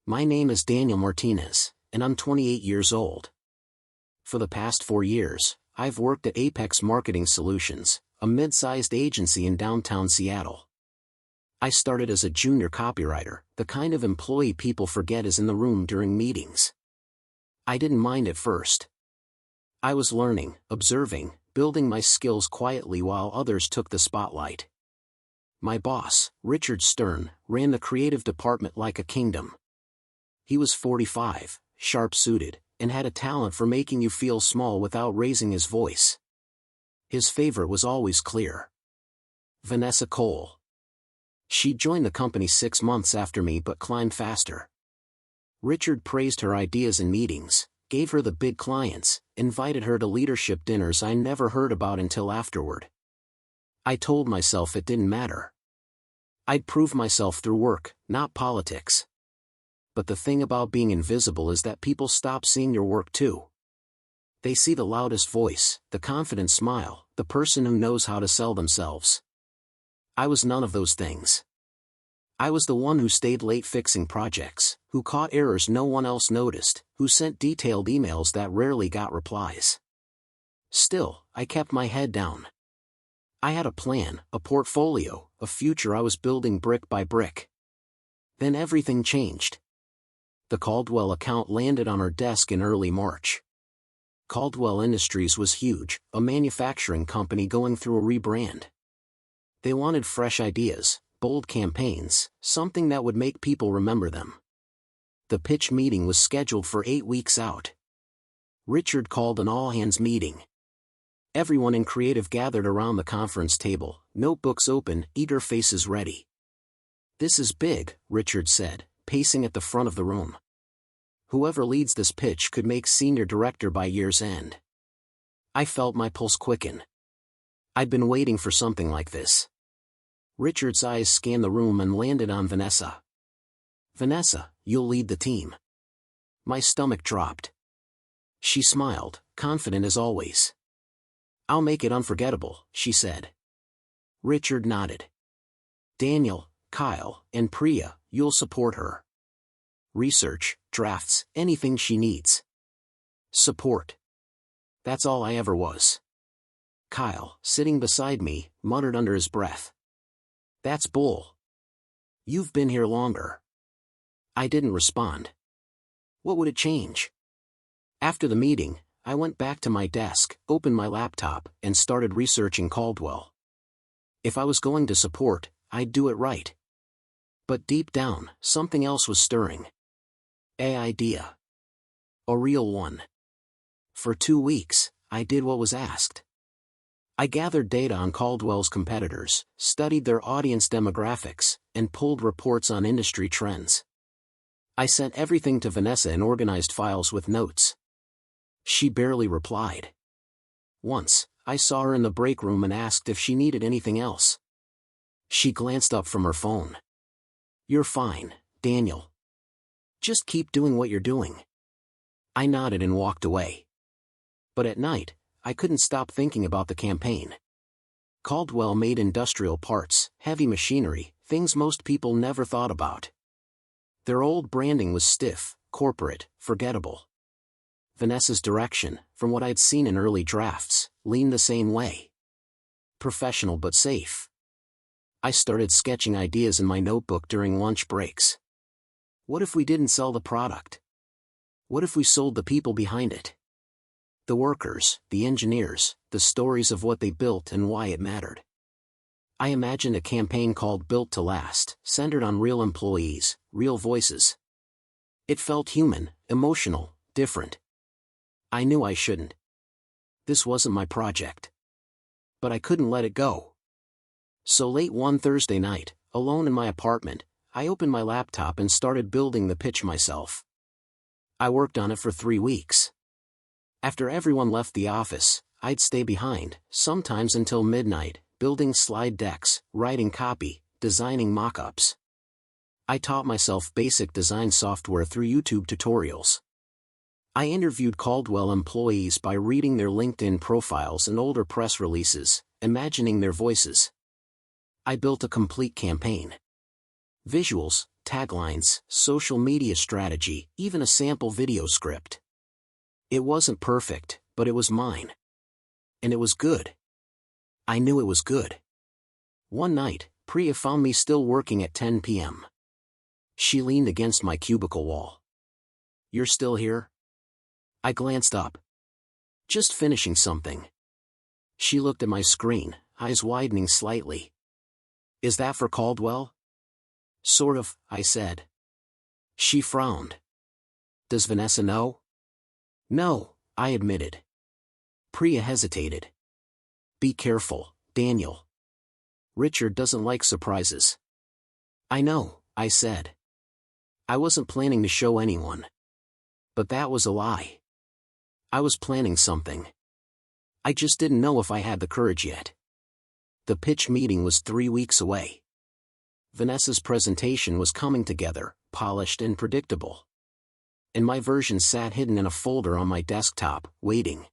My name is Daniel Martinez, and I'm 28 years old. For the past 4 years, I've worked at Apex Marketing Solutions, a mid-sized agency in downtown Seattle. I started as a junior copywriter, the kind of employee people forget is in the room during meetings. I didn't mind at first. I was learning, observing, building my skills quietly while others took the spotlight. My boss, Richard Stern, ran the creative department like a kingdom. He was 45, sharp-suited, and had a talent for making you feel small without raising his voice. His favorite was always clear. Vanessa Cole. She joined the company 6 months after me but climbed faster. Richard praised her ideas in meetings, gave her the big clients, invited her to leadership dinners I never heard about until afterward. I told myself it didn't matter. I'd prove myself through work, not politics. But the thing about being invisible is that people stop seeing your work too. They see the loudest voice, the confident smile, the person who knows how to sell themselves. I was none of those things. I was the one who stayed late fixing projects, who caught errors no one else noticed, who sent detailed emails that rarely got replies. Still, I kept my head down. I had a plan, a portfolio, a future I was building brick by brick. Then everything changed. The Caldwell account landed on her desk in early March. Caldwell Industries was huge, a manufacturing company going through a rebrand. They wanted fresh ideas, bold campaigns, something that would make people remember them. The pitch meeting was scheduled for 8 weeks out. Richard called an all-hands meeting. Everyone in creative gathered around the conference table, notebooks open, eager faces ready. "This is big," Richard said, pacing at the front of the room. "Whoever leads this pitch could make senior director by year's end." I felt my pulse quicken. I'd been waiting for something like this. Richard's eyes scanned the room and landed on Vanessa. "Vanessa, you'll lead the team." My stomach dropped. She smiled, confident as always. "I'll make it unforgettable," she said. Richard nodded. "Daniel, Kyle, and Priya, you'll support her. Research, drafts, anything she needs. Support." That's all I ever was. Kyle, sitting beside me, muttered under his breath. "That's bull. You've been here longer." I didn't respond. What would it change? After the meeting, I went back to my desk, opened my laptop, and started researching Caldwell. If I was going to support, I'd do it right. But deep down, something else was stirring. An idea. A real one. For 2 weeks, I did what was asked. I gathered data on Caldwell's competitors, studied their audience demographics, and pulled reports on industry trends. I sent everything to Vanessa in organized files with notes. She barely replied. Once, I saw her in the break room and asked if she needed anything else. She glanced up from her phone. "You're fine, Daniel. Just keep doing what you're doing." I nodded and walked away. But at night, I couldn't stop thinking about the campaign. Caldwell made industrial parts, heavy machinery, things most people never thought about. Their old branding was stiff, corporate, forgettable. Vanessa's direction, from what I'd seen in early drafts, leaned the same way. Professional but safe. I started sketching ideas in my notebook during lunch breaks. What if we didn't sell the product? What if we sold the people behind it? The workers, the engineers, the stories of what they built and why it mattered. I imagined a campaign called Built to Last, centered on real employees, real voices. It felt human, emotional, different. I knew I shouldn't. This wasn't my project. But I couldn't let it go. So late one Thursday night, alone in my apartment, I opened my laptop and started building the pitch myself. I worked on it for 3 weeks. After everyone left the office, I'd stay behind, sometimes until midnight, building slide decks, writing copy, designing mock-ups. I taught myself basic design software through YouTube tutorials. I interviewed Caldwell employees by reading their LinkedIn profiles and older press releases, imagining their voices. I built a complete campaign. Visuals, taglines, social media strategy, even a sample video script. It wasn't perfect, but it was mine. And it was good. I knew it was good. One night, Priya found me still working at 10 p.m. She leaned against my cubicle wall. "You're still here?" I glanced up. "Just finishing something." She looked at my screen, eyes widening slightly. "Is that for Caldwell?" "Sort of," I said. She frowned. "Does Vanessa know?" "No," I admitted. Priya hesitated. "Be careful, Daniel. Richard doesn't like surprises." "I know," I said. I wasn't planning to show anyone. But that was a lie. I was planning something. I just didn't know if I had the courage yet. The pitch meeting was 3 weeks away. Vanessa's presentation was coming together, polished and predictable. And my version sat hidden in a folder on my desktop, waiting.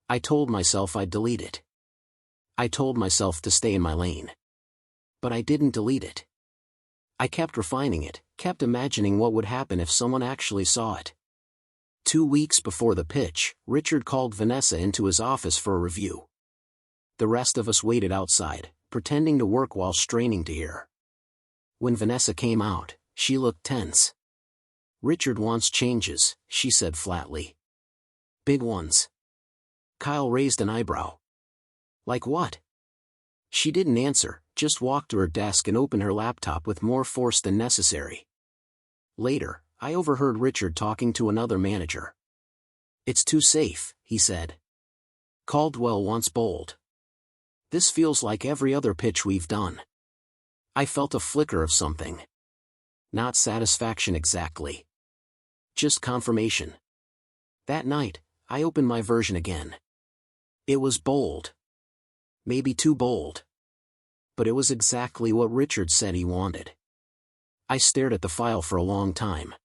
I told myself I'd delete it. I told myself to stay in my lane. But I didn't delete it. I kept refining it, kept imagining what would happen if someone actually saw it. 2 weeks before the pitch, Richard called Vanessa into his office for a review. The rest of us waited outside, pretending to work while straining to hear. When Vanessa came out, she looked tense. "Richard wants changes," she said flatly. "Big ones." Kyle raised an eyebrow. "Like what?" She didn't answer, just walked to her desk and opened her laptop with more force than necessary. Later, I overheard Richard talking to another manager. "It's too safe," he said. "Caldwell wants bold. This feels like every other pitch we've done." I felt a flicker of something. Not satisfaction exactly. Just confirmation. That night, I opened my version again. It was bold. Maybe too bold. But it was exactly what Richard said he wanted. I stared at the file for a long time.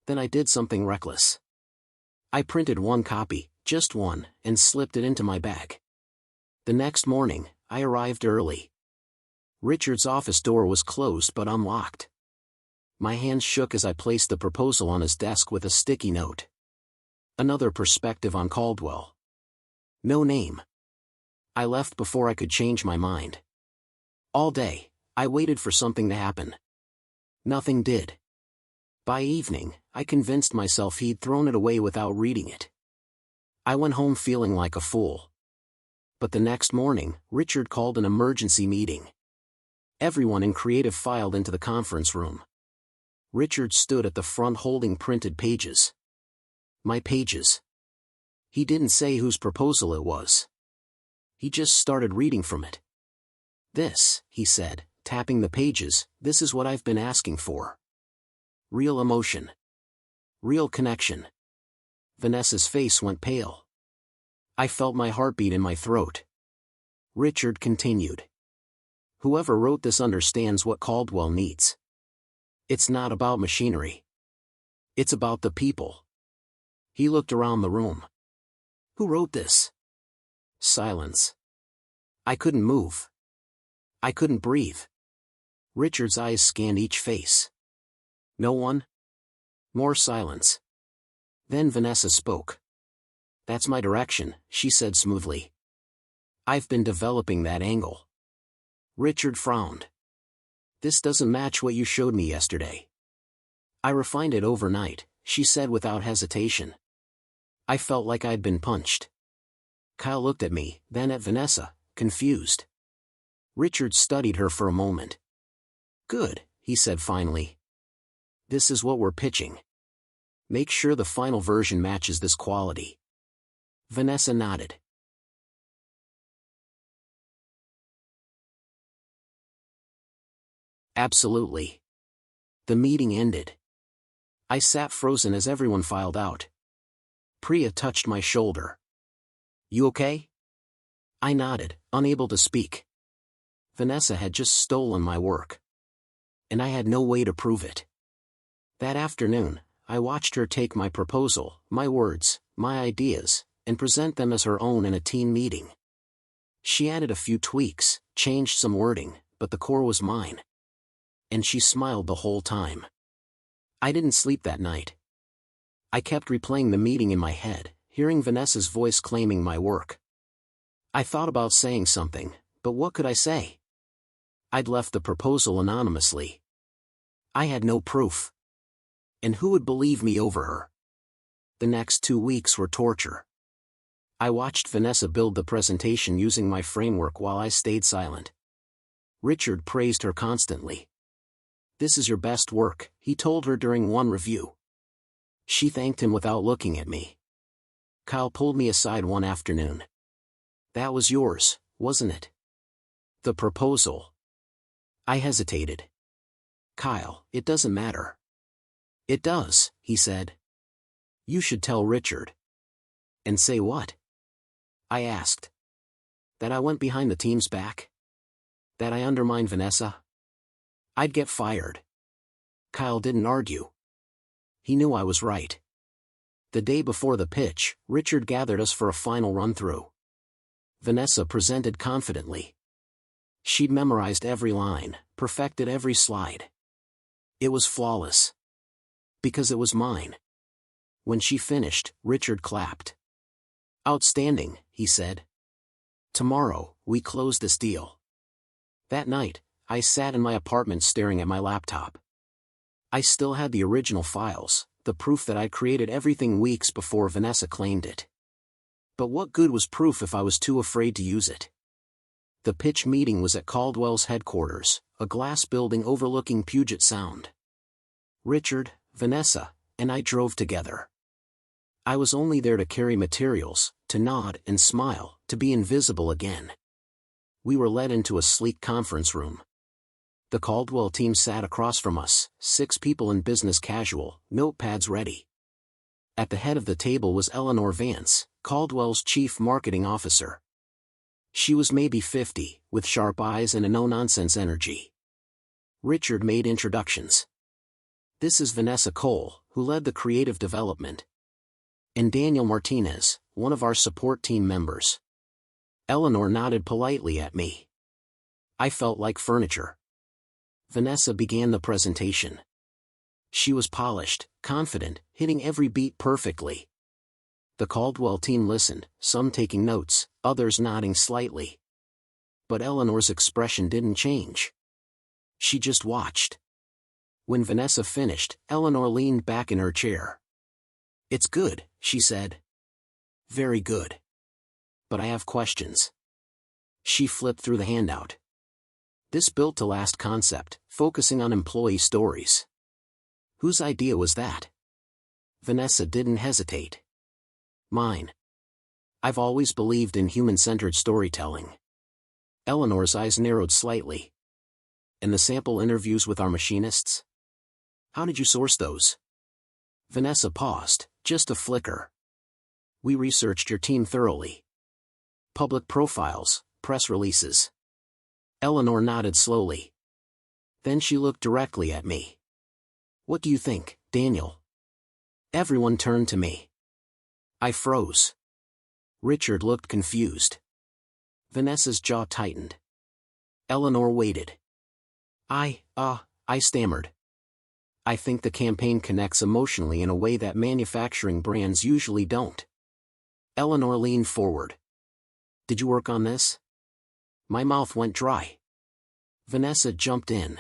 Then I did something reckless. I printed one copy, just one, and slipped it into my bag. The next morning, I arrived early. Richard's office door was closed but unlocked. My hands shook as I placed the proposal on his desk with a sticky note. Another perspective on Caldwell. No name. I left before I could change my mind. All day, I waited for something to happen. Nothing did. By evening, I convinced myself he'd thrown it away without reading it. I went home feeling like a fool. But the next morning, Richard called an emergency meeting. Everyone in creative filed into the conference room. Richard stood at the front holding printed pages. My pages. He didn't say whose proposal it was. He just started reading from it. "This," he said, tapping the pages, "this is what I've been asking for. Real emotion. Real connection." Vanessa's face went pale. I felt my heartbeat in my throat. Richard continued. "Whoever wrote this understands what Caldwell needs. It's not about machinery. It's about the people." He looked around the room. "Who wrote this?" Silence. I couldn't move. I couldn't breathe. Richard's eyes scanned each face. "No one?" More silence. Then Vanessa spoke. "That's my direction," she said smoothly. "I've been developing that angle." Richard frowned. "This doesn't match what you showed me yesterday." "I refined it overnight," she said without hesitation. I felt like I'd been punched. Kyle looked at me, then at Vanessa, confused. Richard studied her for a moment. "Good," he said finally. "This is what we're pitching. Make sure the final version matches this quality." Vanessa nodded. "Absolutely." The meeting ended. I sat frozen as everyone filed out. Priya touched my shoulder. "You okay?" I nodded, unable to speak. Vanessa had just stolen my work. And I had no way to prove it. That afternoon, I watched her take my proposal, my words, my ideas, and present them as her own in a team meeting. She added a few tweaks, changed some wording, but the core was mine. And she smiled the whole time. I didn't sleep that night. I kept replaying the meeting in my head, hearing Vanessa's voice claiming my work. I thought about saying something, but what could I say? I'd left the proposal anonymously. I had no proof. And who would believe me over her? The next 2 weeks were torture. I watched Vanessa build the presentation using my framework while I stayed silent. Richard praised her constantly. "This is your best work," he told her during one review. She thanked him without looking at me. Kyle pulled me aside one afternoon. "That was yours, wasn't it?" "The proposal." I hesitated. "Kyle, it doesn't matter." "It does," he said. "You should tell Richard." "And say what?" I asked. "That I went behind the team's back? That I undermined Vanessa? I'd get fired." Kyle didn't argue. He knew I was right. The day before the pitch, Richard gathered us for a final run-through. Vanessa presented confidently. She'd memorized every line, perfected every slide. It was flawless. Because it was mine. When she finished, Richard clapped. "Outstanding," he said. "Tomorrow, we close this deal." That night, I sat in my apartment staring at my laptop. I still had the original files, the proof that I'd created everything weeks before Vanessa claimed it. But what good was proof if I was too afraid to use it? The pitch meeting was at Caldwell's headquarters, a glass building overlooking Puget Sound. Richard, Vanessa, and I drove together. I was only there to carry materials, to nod and smile, to be invisible again. We were led into a sleek conference room. The Caldwell team sat across from us, 6 people in business casual, notepads ready. At the head of the table was Eleanor Vance, Caldwell's chief marketing officer. She was maybe 50, with sharp eyes and a no-nonsense energy. Richard made introductions. "This is Vanessa Cole, who led the creative development. And Daniel Martinez, one of our support team members." Eleanor nodded politely at me. I felt like furniture. Vanessa began the presentation. She was polished, confident, hitting every beat perfectly. The Caldwell team listened, some taking notes, others nodding slightly. But Eleanor's expression didn't change. She just watched. When Vanessa finished, Eleanor leaned back in her chair. "It's good," she said. "Very good. But I have questions." She flipped through the handout. "This built-to-last concept, focusing on employee stories. Whose idea was that?" Vanessa didn't hesitate. "Mine. I've always believed in human-centered storytelling." Eleanor's eyes narrowed slightly. "And the sample interviews with our machinists? How did you source those?" Vanessa paused, just a flicker. "We researched your team thoroughly. Public profiles, press releases." Eleanor nodded slowly. Then she looked directly at me. "What do you think, Daniel?" Everyone turned to me. I froze. Richard looked confused. Vanessa's jaw tightened. Eleanor waited. I stammered. "I think the campaign connects emotionally in a way that manufacturing brands usually don't." Eleanor leaned forward. "Did you work on this?" My mouth went dry. Vanessa jumped in.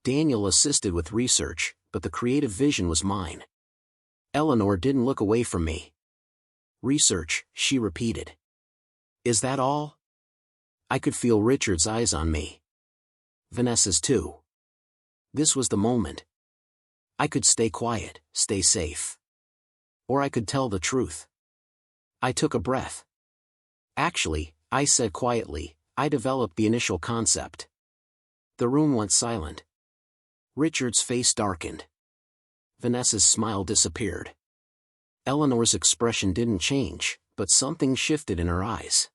Daniel assisted with research, but the creative vision was mine. Eleanor didn't look away from me. "Research," she repeated. "Is that all?" I could feel Richard's eyes on me. Vanessa's too. This was the moment. I could stay quiet, stay safe. Or I could tell the truth. I took a breath. "Actually," I said quietly, "I developed the initial concept." The room went silent. Richard's face darkened. Vanessa's smile disappeared. Eleanor's expression didn't change, but something shifted in her eyes.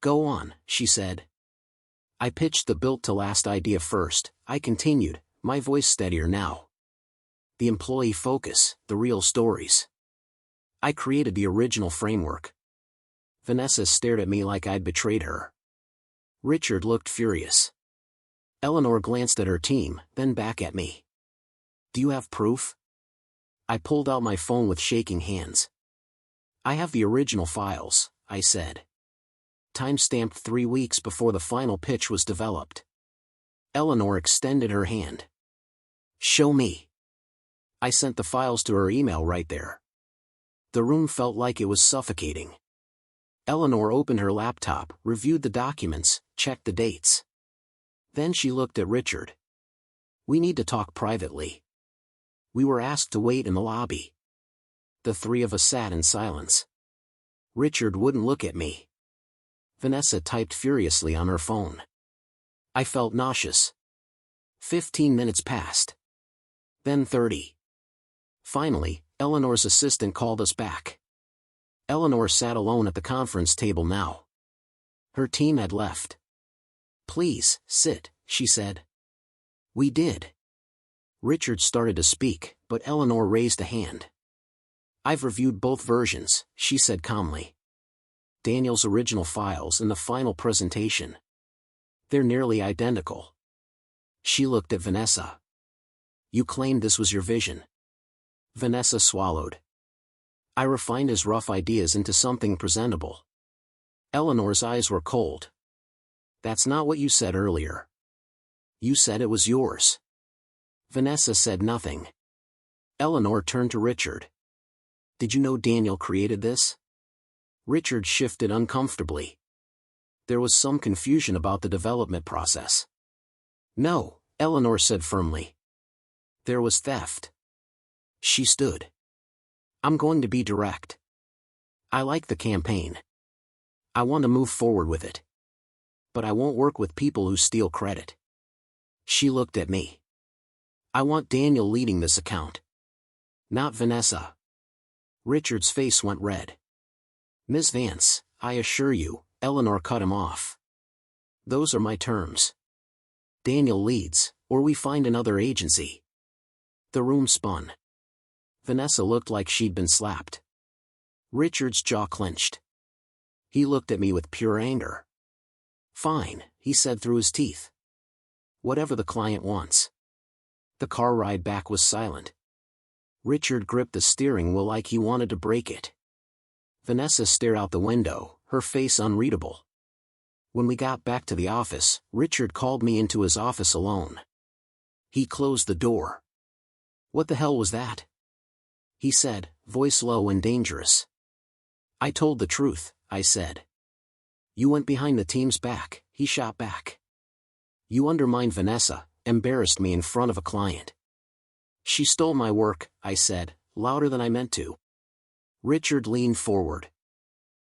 "Go on," she said. "I pitched the built-to-last idea first," I continued, my voice steadier now. "The employee focus, the real stories. I created the original framework." Vanessa stared at me like I'd betrayed her. Richard looked furious. Eleanor glanced at her team, then back at me. Do you have proof? I pulled out my phone with shaking hands. I have the original files, I said. Time-stamped 3 weeks before the final pitch was developed. Eleanor extended her hand. Show me. I sent the files to her email right there. The room felt like it was suffocating. Eleanor opened her laptop, reviewed the documents, checked the dates. Then she looked at Richard. We need to talk privately. We were asked to wait in the lobby. The three of us sat in silence. Richard wouldn't look at me. Vanessa typed furiously on her phone. I felt nauseous. 15 minutes passed. Then 30. Finally, Eleanor's assistant called us back. Eleanor sat alone at the conference table now. Her team had left. Please, sit, she said. We did. Richard started to speak, but Eleanor raised a hand. I've reviewed both versions, she said calmly. Daniel's original files and the final presentation. They're nearly identical. She looked at Vanessa. You claimed this was your vision. Vanessa swallowed. I refined his rough ideas into something presentable. Eleanor's eyes were cold. That's not what you said earlier. You said it was yours. Vanessa said nothing. Eleanor turned to Richard. Did you know Daniel created this? Richard shifted uncomfortably. There was some confusion about the development process. No, Eleanor said firmly. There was theft. She stood. I'm going to be direct. I like the campaign. I want to move forward with it. But I won't work with people who steal credit. She looked at me. I want Daniel leading this account. Not Vanessa. Richard's face went red. Ms. Vance, I assure you, Eleanor cut him off. Those are my terms. Daniel leads, or we find another agency. The room spun. Vanessa looked like she'd been slapped. Richard's jaw clenched. He looked at me with pure anger. Fine, he said through his teeth. Whatever the client wants. The car ride back was silent. Richard gripped the steering wheel like he wanted to break it. Vanessa stared out the window, her face unreadable. When we got back to the office, Richard called me into his office alone. He closed the door. What the hell was that? He said, voice low and dangerous. I told the truth, I said. You went behind the team's back, he shot back. You undermined Vanessa, embarrassed me in front of a client. She stole my work, I said, louder than I meant to. Richard leaned forward.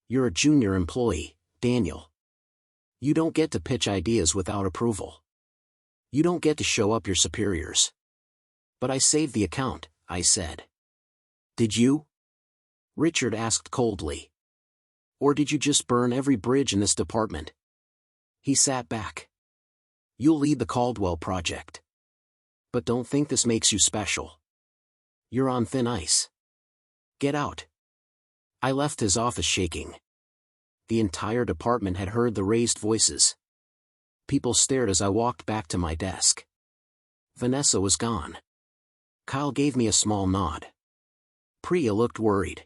You're a junior employee, Daniel. You don't get to pitch ideas without approval. You don't get to show up your superiors. But I saved the account, I said. Did you? Richard asked coldly. Or did you just burn every bridge in this department? He sat back. You'll lead the Caldwell project. But don't think this makes you special. You're on thin ice. Get out. I left his office shaking. The entire department had heard the raised voices. People stared as I walked back to my desk. Vanessa was gone. Kyle gave me a small nod. Priya looked worried.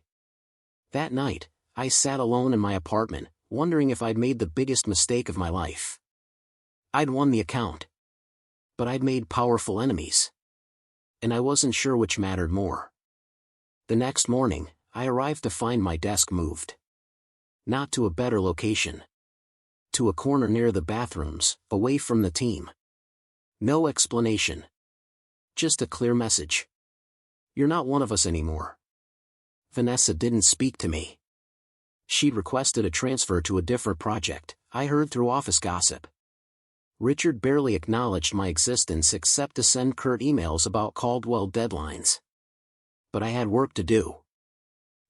That night, I sat alone in my apartment, wondering if I'd made the biggest mistake of my life. I'd won the account. But I'd made powerful enemies. And I wasn't sure which mattered more. The next morning, I arrived to find my desk moved. Not to a better location. To a corner near the bathrooms, away from the team. No explanation. Just a clear message. You're not one of us anymore. Vanessa didn't speak to me. She'd requested a transfer to a different project, I heard through office gossip. Richard barely acknowledged my existence except to send curt emails about Caldwell deadlines. But I had work to do.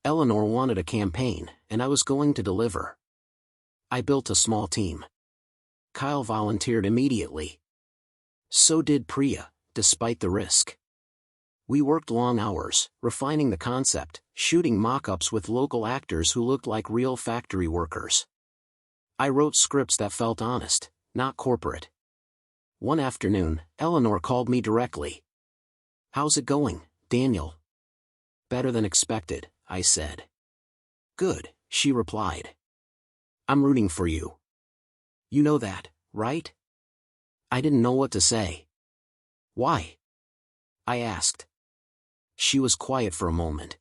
Eleanor wanted a campaign, and I was going to deliver. I built a small team. Kyle volunteered immediately. So did Priya, despite the risk. We worked long hours, refining the concept, shooting mock-ups with local actors who looked like real factory workers. I wrote scripts that felt honest, not corporate. One afternoon, Eleanor called me directly. "How's it going, Daniel?" "Better than expected," I said. "Good," she replied. "I'm rooting for you. You know that, right?" I didn't know what to say. "Why?" I asked. She was quiet for a moment.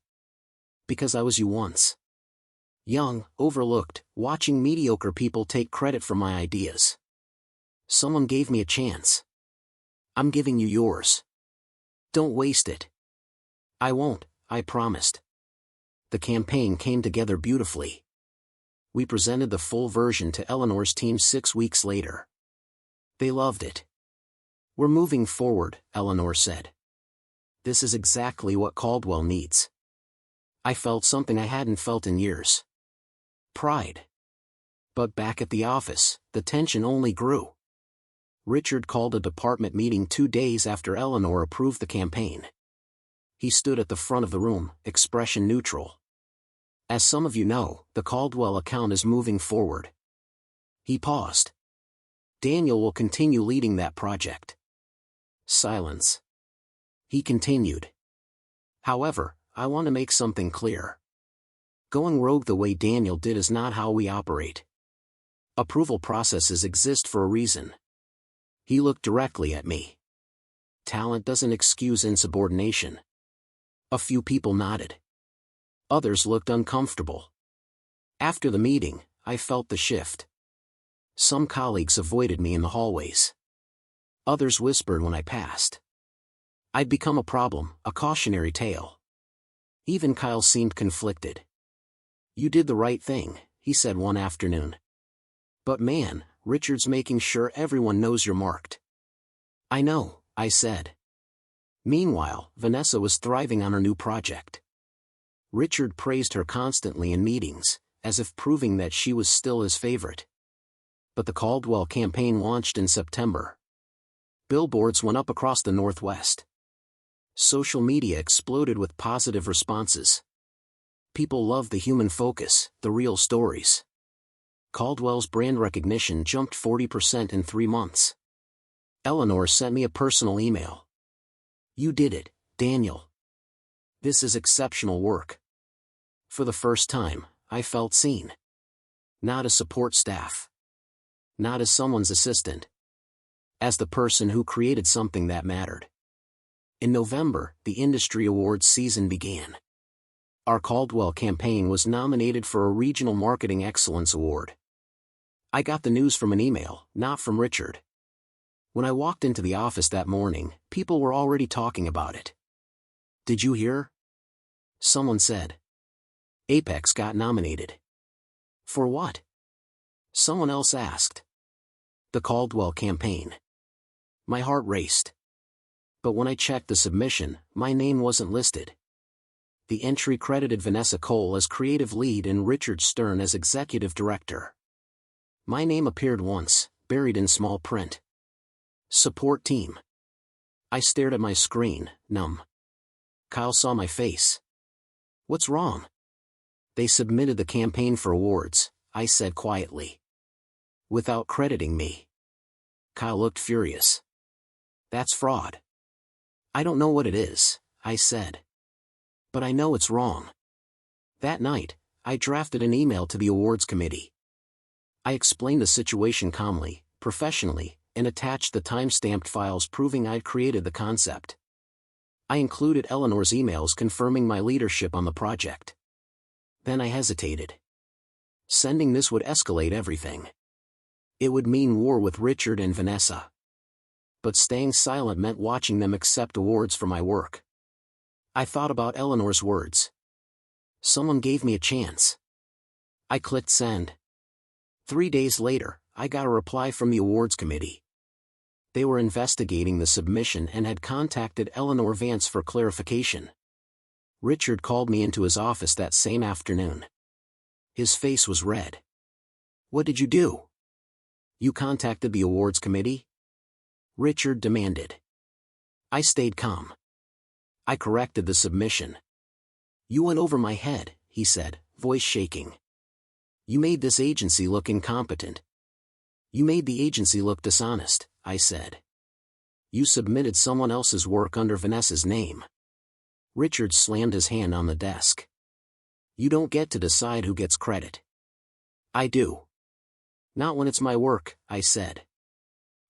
"Because I was you once. Young, overlooked, watching mediocre people take credit for my ideas. Someone gave me a chance. I'm giving you yours. Don't waste it." "I won't," I promised. The campaign came together beautifully. We presented the full version to Eleanor's team 6 weeks later. They loved it. "We're moving forward," Eleanor said. "This is exactly what Caldwell needs." I felt something I hadn't felt in years. Pride. But back at the office, the tension only grew. Richard called a department meeting 2 days after Eleanor approved the campaign. He stood at the front of the room, expression neutral. "As some of you know, the Caldwell account is moving forward." He paused. "Daniel will continue leading that project." Silence. He continued. "However, I want to make something clear. Going rogue the way Daniel did is not how we operate. Approval processes exist for a reason." He looked directly at me. "Talent doesn't excuse insubordination." A few people nodded. Others looked uncomfortable. After the meeting, I felt the shift. Some colleagues avoided me in the hallways. Others whispered when I passed. I'd become a problem, a cautionary tale. Even Kyle seemed conflicted. "You did the right thing," he said one afternoon. "But man, Richard's making sure everyone knows you're marked." "I know," I said. Meanwhile, Vanessa was thriving on her new project. Richard praised her constantly in meetings, as if proving that she was still his favorite. But the Caldwell campaign launched in September. Billboards went up across the Northwest. Social media exploded with positive responses. People loved the human focus, the real stories. Caldwell's brand recognition jumped 40% in 3 months. Eleanor sent me a personal email. "You did it, Daniel. This is exceptional work." For the first time, I felt seen. Not as support staff. Not as someone's assistant. As the person who created something that mattered. In November, the industry awards season began. Our Caldwell campaign was nominated for a Regional Marketing Excellence Award. I got the news from an email, not from Richard. When I walked into the office that morning, people were already talking about it. "Did you hear?" Someone said. "Apex got nominated." "For what?" Someone else asked. "The Caldwell campaign." My heart raced. But when I checked the submission, my name wasn't listed. The entry credited Vanessa Cole as creative lead and Richard Stern as executive director. My name appeared once, buried in small print. Support team. I stared at my screen, numb. Kyle saw my face. "What's wrong?" "They submitted the campaign for awards," I said quietly. "Without crediting me." Kyle looked furious. "That's fraud." "I don't know what it is," I said. "But I know it's wrong." That night, I drafted an email to the awards committee. I explained the situation calmly, professionally, and attached the time-stamped files proving I'd created the concept. I included Eleanor's emails confirming my leadership on the project. Then I hesitated. Sending this would escalate everything. It would mean war with Richard and Vanessa. But staying silent meant watching them accept awards for my work. I thought about Eleanor's words. Someone gave me a chance. I clicked send. 3 days later, I got a reply from the awards committee. They were investigating the submission and had contacted Eleanor Vance for clarification. Richard called me into his office that same afternoon. His face was red. "What did you do?" "You contacted the awards committee?" Richard demanded. I stayed calm. I corrected the submission. "You went over my head," he said, voice shaking. "You made this agency look incompetent." "You made the agency look dishonest," I said. You submitted someone else's work under Vanessa's name. Richard slammed his hand on the desk. You don't get to decide who gets credit. I do. Not when it's my work, I said.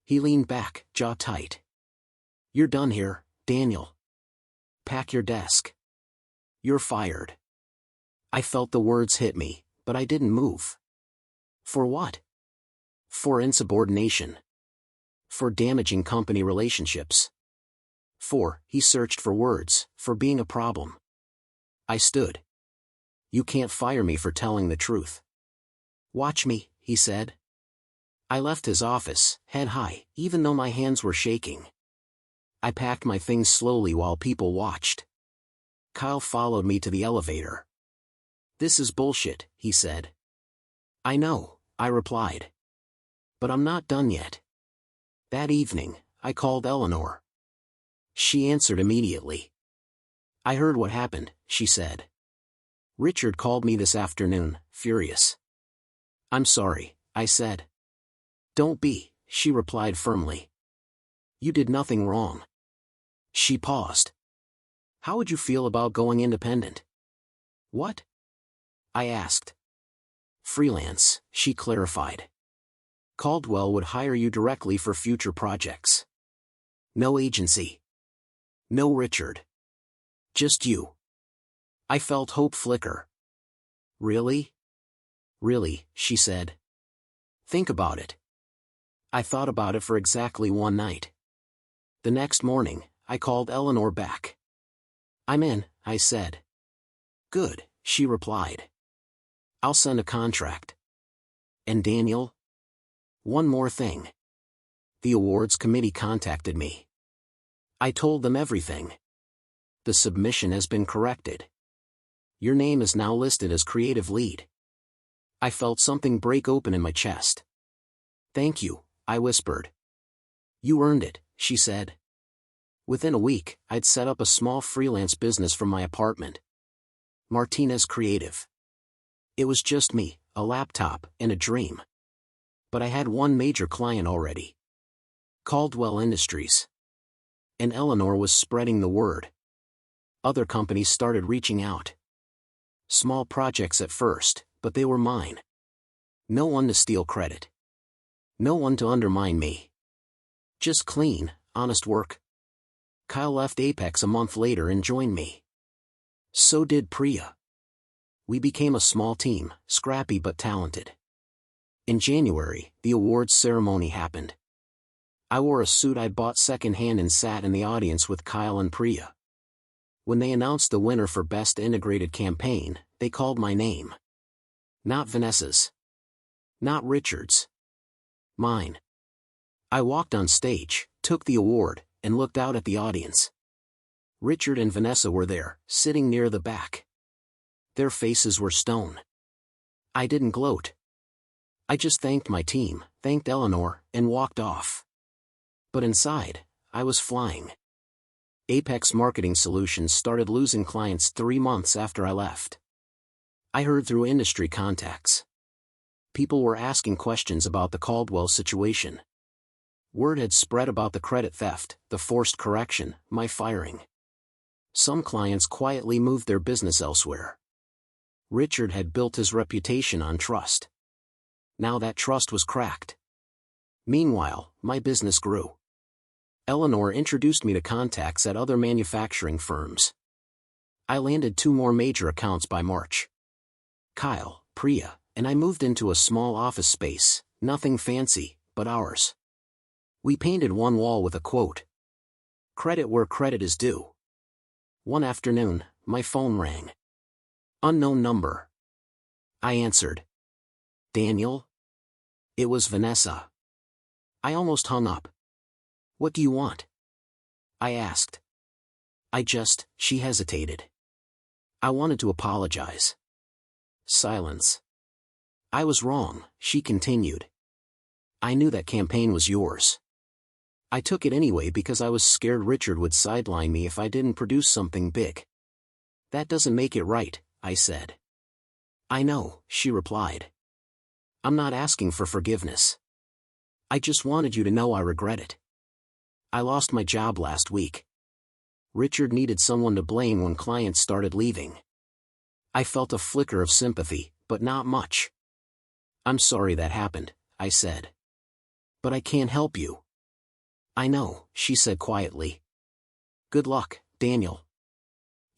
He leaned back, jaw tight. You're done here, Daniel. Pack your desk. You're fired. I felt the words hit me, but I didn't move. For what? For insubordination. For damaging company relationships. He searched for words, for being a problem. I stood. You can't fire me for telling the truth. Watch me, he said. I left his office, head high, even though my hands were shaking. I packed my things slowly while people watched. Kyle followed me to the elevator. This is bullshit, he said. I know, I replied. But I'm not done yet. That evening, I called Eleanor. She answered immediately. I heard what happened, she said. Richard called me this afternoon, furious. I'm sorry, I said. Don't be, she replied firmly. You did nothing wrong. She paused. How would you feel about going independent? What? I asked. Freelance, she clarified. Caldwell would hire you directly for future projects. No agency. No Richard. Just you. I felt hope flicker. Really? Really, she said. Think about it. I thought about it for exactly one night. The next morning, I called Eleanor back. I'm in, I said. Good, she replied. I'll send a contract. And Daniel? One more thing. The awards committee contacted me. I told them everything. The submission has been corrected. Your name is now listed as creative lead. I felt something break open in my chest. Thank you, I whispered. You earned it, she said. Within a week, I'd set up a small freelance business from my apartment. Martinez Creative. It was just me, a laptop, and a dream. But I had one major client already. Caldwell Industries. And Eleanor was spreading the word. Other companies started reaching out. Small projects at first, but they were mine. No one to steal credit. No one to undermine me. Just clean, honest work. Kyle left Apex a month later and joined me. So did Priya. We became a small team, scrappy but talented. In January, the awards ceremony happened. I wore a suit I bought secondhand and sat in the audience with Kyle and Priya. When they announced the winner for Best Integrated Campaign, they called my name. Not Vanessa's. Not Richard's. Mine. I walked on stage, took the award, and looked out at the audience. Richard and Vanessa were there, sitting near the back. Their faces were stone. I didn't gloat. I just thanked my team, thanked Eleanor, and walked off. But inside, I was flying. Apex Marketing Solutions started losing clients 3 months after I left. I heard through industry contacts. People were asking questions about the Caldwell situation. Word had spread about the credit theft, the forced correction, my firing. Some clients quietly moved their business elsewhere. Richard had built his reputation on trust. Now that trust was cracked. Meanwhile, my business grew. Eleanor introduced me to contacts at other manufacturing firms. I landed 2 more major accounts by March. Kyle, Priya, and I moved into a small office space, nothing fancy, but ours. We painted one wall with a quote. Credit where credit is due. One afternoon, my phone rang. Unknown number. I answered. Daniel? It was Vanessa. I almost hung up. What do you want? I asked. She hesitated. I wanted to apologize. Silence. I was wrong, she continued. I knew that campaign was yours. I took it anyway because I was scared Richard would sideline me if I didn't produce something big. That doesn't make it right, I said. I know, she replied. I'm not asking for forgiveness. I just wanted you to know I regret it. I lost my job last week. Richard needed someone to blame when clients started leaving. I felt a flicker of sympathy, but not much. I'm sorry that happened, I said. But I can't help you. I know, she said quietly. Good luck, Daniel.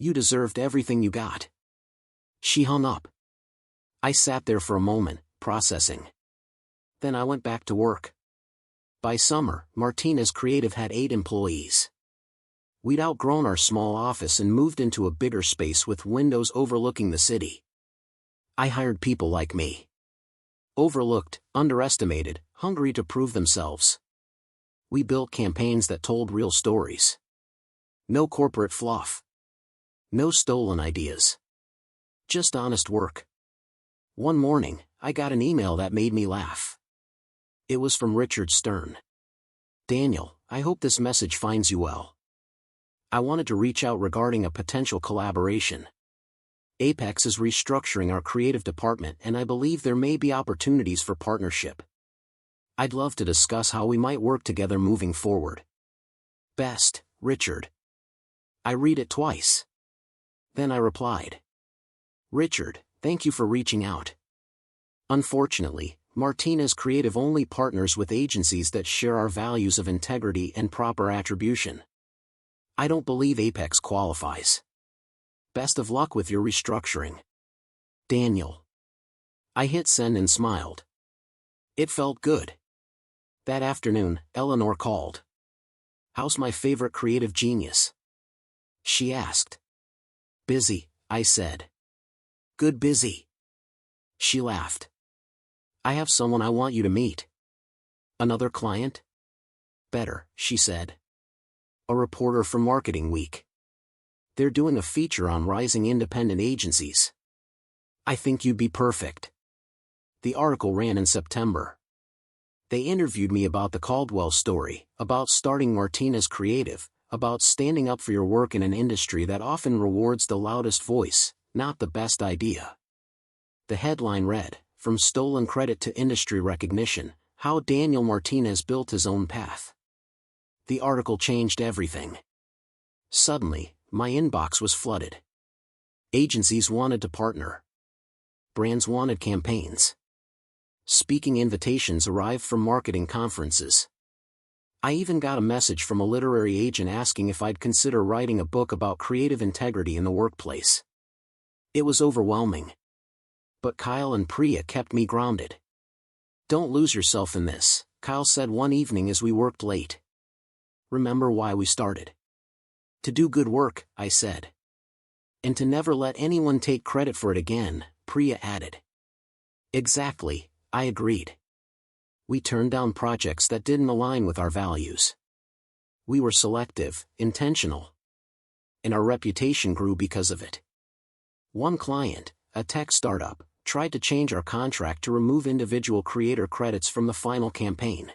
You deserved everything you got. She hung up. I sat there for a moment, processing. Then I went back to work. By summer, Martinez Creative had 8 employees. We'd outgrown our small office and moved into a bigger space with windows overlooking the city. I hired people like me. Overlooked, underestimated, hungry to prove themselves. We built campaigns that told real stories. No corporate fluff. No stolen ideas. Just honest work. One morning, I got an email that made me laugh. It was from Richard Stern. Daniel, I hope this message finds you well. I wanted to reach out regarding a potential collaboration. Apex is restructuring our creative department and I believe there may be opportunities for partnership. I'd love to discuss how we might work together moving forward. Best, Richard. I read it twice. Then I replied. Richard, thank you for reaching out. Unfortunately, Martinez Creative only partners with agencies that share our values of integrity and proper attribution. I don't believe Apex qualifies. Best of luck with your restructuring. Daniel. I hit send and smiled. It felt good. That afternoon, Eleanor called. How's my favorite creative genius? She asked. Busy, I said. Good busy. She laughed. I have someone I want you to meet. Another client? Better, she said. A reporter from Marketing Week. They're doing a feature on rising independent agencies. I think you'd be perfect. The article ran in September. They interviewed me about the Caldwell story, about starting Martinez Creative, about standing up for your work in an industry that often rewards the loudest voice, not the best idea. The headline read, From Stolen Credit to Industry Recognition, How Daniel Martinez Built His Own Path. The article changed everything. Suddenly, my inbox was flooded. Agencies wanted to partner. Brands wanted campaigns. Speaking invitations arrived from marketing conferences. I even got a message from a literary agent asking if I'd consider writing a book about creative integrity in the workplace. It was overwhelming. But Kyle and Priya kept me grounded. Don't lose yourself in this, Kyle said one evening as we worked late. Remember why we started. To do good work, I said. And to never let anyone take credit for it again, Priya added. Exactly, I agreed. We turned down projects that didn't align with our values. We were selective, intentional. And our reputation grew because of it. One client, a tech startup, tried to change our contract to remove individual creator credits from the final campaign.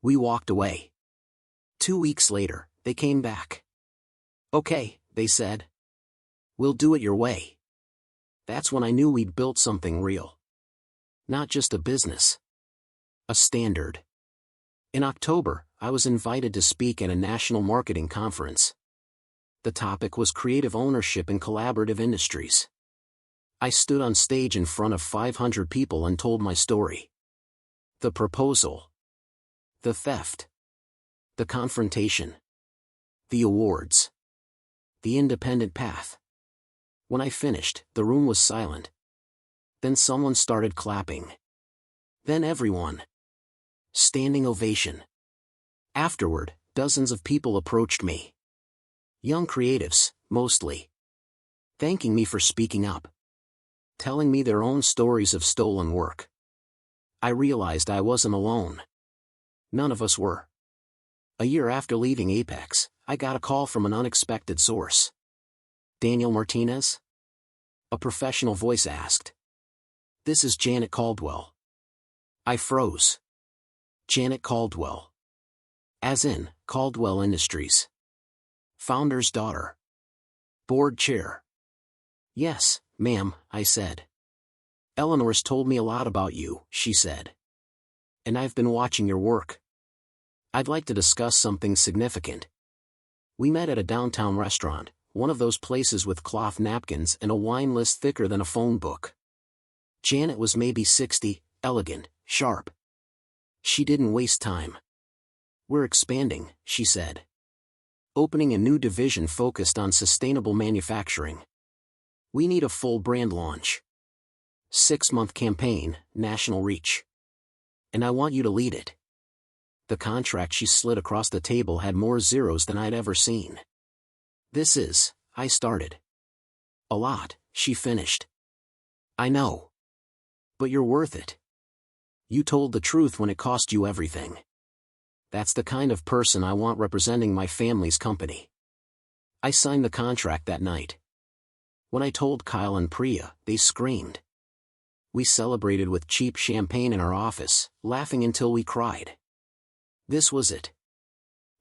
We walked away. 2 weeks later, they came back. Okay, they said. We'll do it your way. That's when I knew we'd built something real. Not just a business. A standard. In October, I was invited to speak at a national marketing conference. The topic was creative ownership in collaborative industries. I stood on stage in front of 500 people and told my story. The proposal. The theft. The confrontation. The awards. The independent path. When I finished, the room was silent. Then someone started clapping. Then everyone. Standing ovation. Afterward, dozens of people approached me. Young creatives, mostly. Thanking me for speaking up. Telling me their own stories of stolen work. I realized I wasn't alone. None of us were. A year after leaving Apex, I got a call from an unexpected source. Daniel Martinez? A professional voice asked. This is Janet Caldwell. I froze. Janet Caldwell. As in, Caldwell Industries. Founder's daughter. Board chair. Yes, ma'am, I said. Eleanor's told me a lot about you, she said. And I've been watching your work. I'd like to discuss something significant. We met at a downtown restaurant, one of those places with cloth napkins and a wine list thicker than a phone book. Janet was maybe 60, elegant, sharp. She didn't waste time. "We're expanding," she said. "Opening a new division focused on sustainable manufacturing. We need a full brand launch. 6-month campaign, national reach. And I want you to lead it." The contract she slid across the table had more zeros than I'd ever seen. I started. "A lot," she finished. "I know. But you're worth it. You told the truth when it cost you everything. That's the kind of person I want representing my family's company." I signed the contract that night. When I told Kyle and Priya, they screamed. We celebrated with cheap champagne in our office, laughing until we cried. This was it.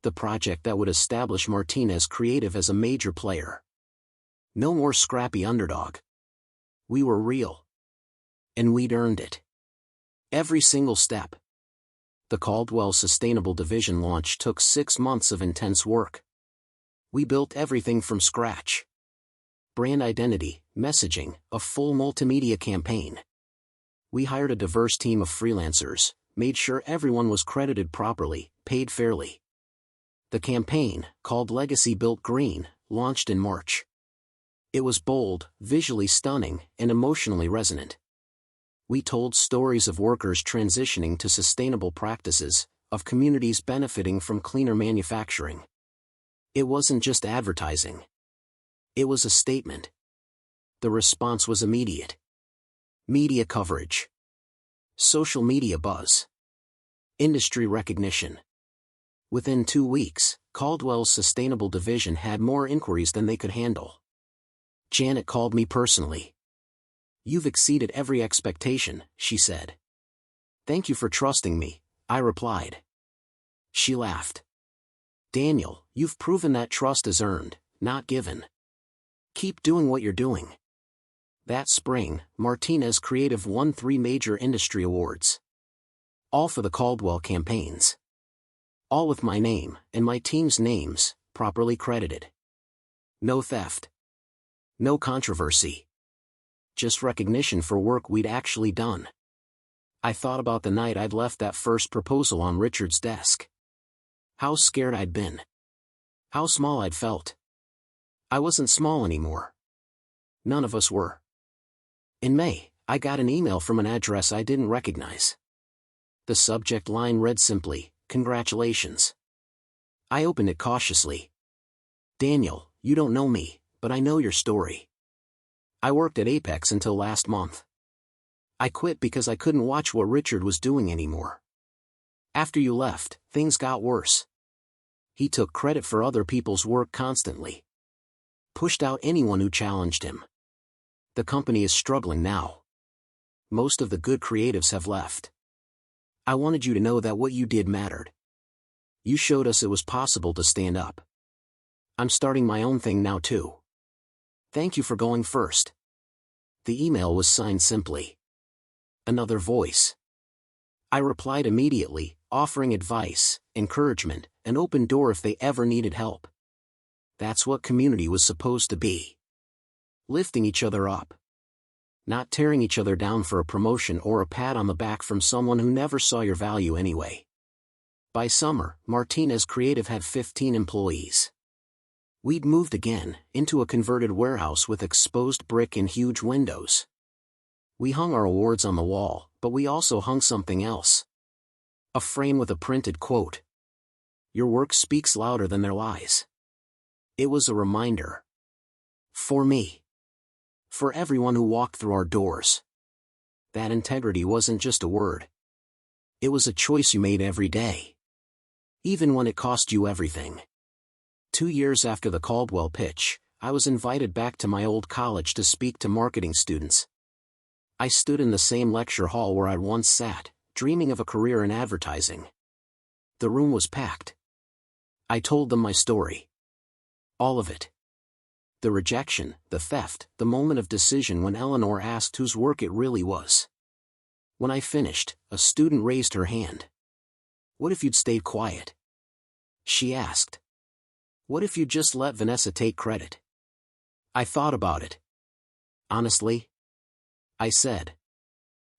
The project that would establish Martinez Creative as a major player. No more scrappy underdog. We were real. And we'd earned it. Every single step. The Caldwell Sustainable Division launch took 6 months of intense work. We built everything from scratch. Brand identity, messaging, a full multimedia campaign. We hired a diverse team of freelancers, made sure everyone was credited properly, paid fairly. The campaign, called Legacy Built Green, launched in March. It was bold, visually stunning, and emotionally resonant. We told stories of workers transitioning to sustainable practices, of communities benefiting from cleaner manufacturing. It wasn't just advertising. It was a statement. The response was immediate. Media coverage. Social media buzz. Industry recognition. Within 2 weeks, Caldwell's Sustainable Division had more inquiries than they could handle. Janet called me personally. "You've exceeded every expectation," she said. "Thank you for trusting me," I replied. She laughed. "Daniel, you've proven that trust is earned, not given. Keep doing what you're doing." That spring, Martinez Creative won 3 major industry awards. All for the Caldwell campaigns. All with my name, and my team's names, properly credited. No theft. No controversy. Just recognition for work we'd actually done. I thought about the night I'd left that first proposal on Richard's desk. How scared I'd been. How small I'd felt. I wasn't small anymore. None of us were. In May, I got an email from an address I didn't recognize. The subject line read simply, "Congratulations." I opened it cautiously. "Daniel, you don't know me, but I know your story. I worked at Apex until last month. I quit because I couldn't watch what Richard was doing anymore. After you left, things got worse. He took credit for other people's work constantly. Pushed out anyone who challenged him. The company is struggling now. Most of the good creatives have left. I wanted you to know that what you did mattered. You showed us it was possible to stand up. I'm starting my own thing now too. Thank you for going first." The email was signed simply. Another voice. I replied immediately, offering advice, encouragement, an open door if they ever needed help. That's what community was supposed to be. Lifting each other up. Not tearing each other down for a promotion or a pat on the back from someone who never saw your value anyway. By summer, Martinez Creative had 15 employees. We'd moved again, into a converted warehouse with exposed brick and huge windows. We hung our awards on the wall, but we also hung something else. A frame with a printed quote. "Your work speaks louder than their lies." It was a reminder. For me. For everyone who walked through our doors. That integrity wasn't just a word. It was a choice you made every day. Even when it cost you everything. 2 years after the Caldwell pitch, I was invited back to my old college to speak to marketing students. I stood in the same lecture hall where I'd once sat, dreaming of a career in advertising. The room was packed. I told them my story. All of it. The rejection, the theft, the moment of decision when Eleanor asked whose work it really was. When I finished, a student raised her hand. "What if you'd stayed quiet?" She asked. What if you just let Vanessa take credit? I thought about it. Honestly, I said,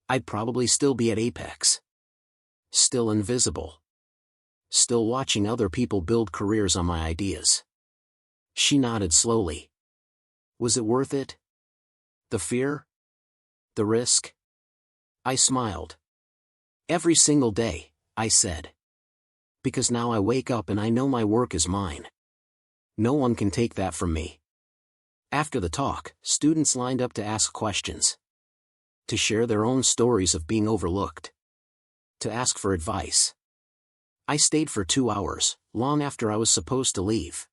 I'd probably still be at Apex. Still invisible. Still watching other people build careers on my ideas. She nodded slowly. Was it worth it? The fear? The risk? I smiled. Every single day, I said. Because now I wake up and I know my work is mine. No one can take that from me. After the talk, students lined up to ask questions. To share their own stories of being overlooked. To ask for advice. I stayed for 2 hours, long after I was supposed to leave.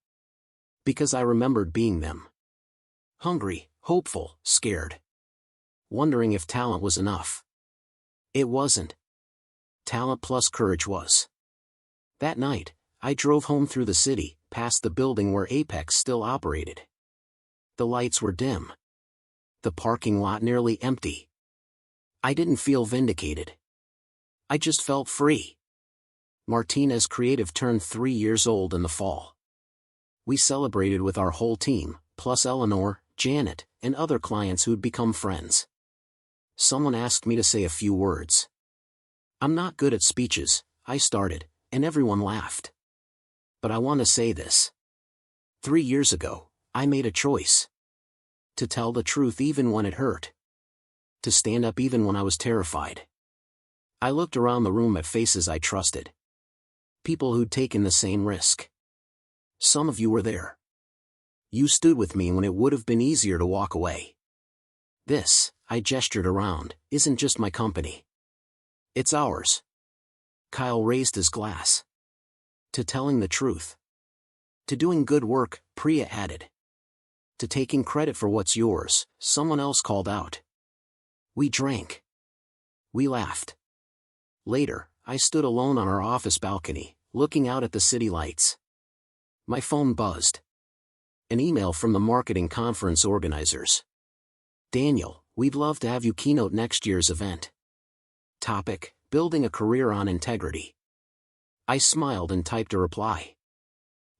Because I remembered being them. Hungry, hopeful, scared. Wondering if talent was enough. It wasn't. Talent plus courage was. That night, I drove home through the city, past the building where Apex still operated. The lights were dim. The parking lot nearly empty. I didn't feel vindicated. I just felt free. Martina's Creative turned 3 years old in the fall. We celebrated with our whole team, plus Eleanor, Janet, and other clients who'd become friends. Someone asked me to say a few words. I'm not good at speeches, I started, and everyone laughed. But I want to say this. 3 years ago, I made a choice. To tell the truth even when it hurt. To stand up even when I was terrified. I looked around the room at faces I trusted. People who'd taken the same risk. Some of you were there. You stood with me when it would have been easier to walk away. This, I gestured around, isn't just my company. It's ours. Kyle raised his glass. To telling the truth. To doing good work, Priya added. To taking credit for what's yours, someone else called out. We drank. We laughed. Later, I stood alone on our office balcony, looking out at the city lights. My phone buzzed. An email from the marketing conference organizers. Daniel, we'd love to have you keynote next year's event. Topic, building a career on integrity. I smiled and typed a reply.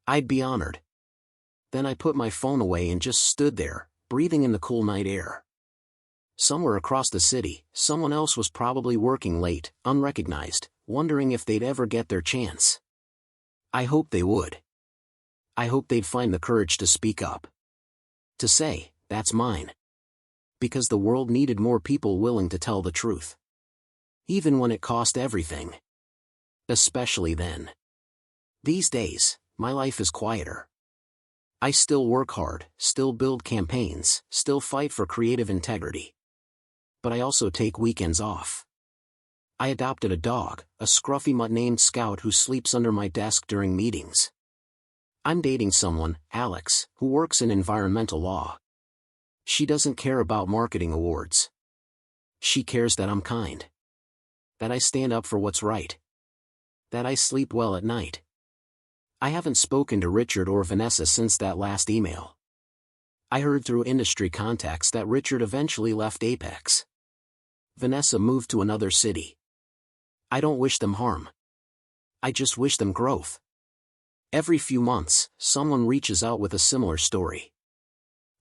I'd be honored. Then I put my phone away and just stood there, breathing in the cool night air. Somewhere across the city, someone else was probably working late, unrecognized, wondering if they'd ever get their chance. I hoped they would. I hoped they'd find the courage to speak up. To say, that's mine. Because the world needed more people willing to tell the truth. Even when it cost everything. Especially then. These days, my life is quieter. I still work hard, still build campaigns, still fight for creative integrity. But I also take weekends off. I adopted a dog, a scruffy mutt named Scout who sleeps under my desk during meetings. I'm dating someone, Alex, who works in environmental law. She doesn't care about marketing awards. She cares that I'm kind. That I stand up for what's right. That I sleep well at night. I haven't spoken to Richard or Vanessa since that last email. I heard through industry contacts that Richard eventually left Apex. Vanessa moved to another city. I don't wish them harm. I just wish them growth. Every few months, someone reaches out with a similar story.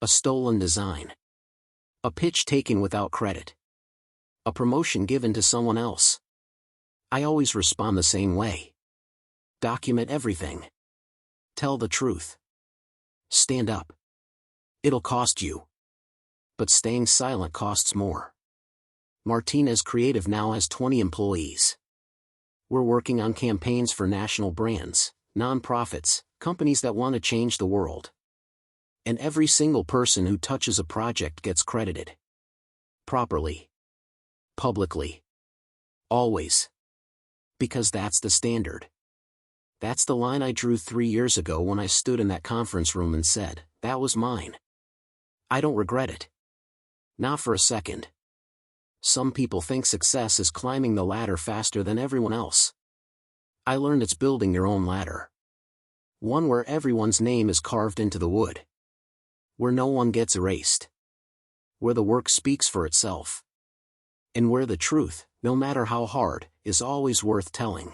A stolen design. A pitch taken without credit. A promotion given to someone else. I always respond the same way. Document everything. Tell the truth. Stand up. It'll cost you. But staying silent costs more. Martina's Creative now has 20 employees. We're working on campaigns for national brands, nonprofits, companies that want to change the world. And every single person who touches a project gets credited. Properly. Publicly. Always. Because that's the standard. That's the line I drew 3 years ago when I stood in that conference room and said, that was mine. I don't regret it. Not for a second. Some people think success is climbing the ladder faster than everyone else. I learned it's building your own ladder. One where everyone's name is carved into the wood. Where no one gets erased. Where the work speaks for itself. And where the truth, no matter how hard, is always worth telling.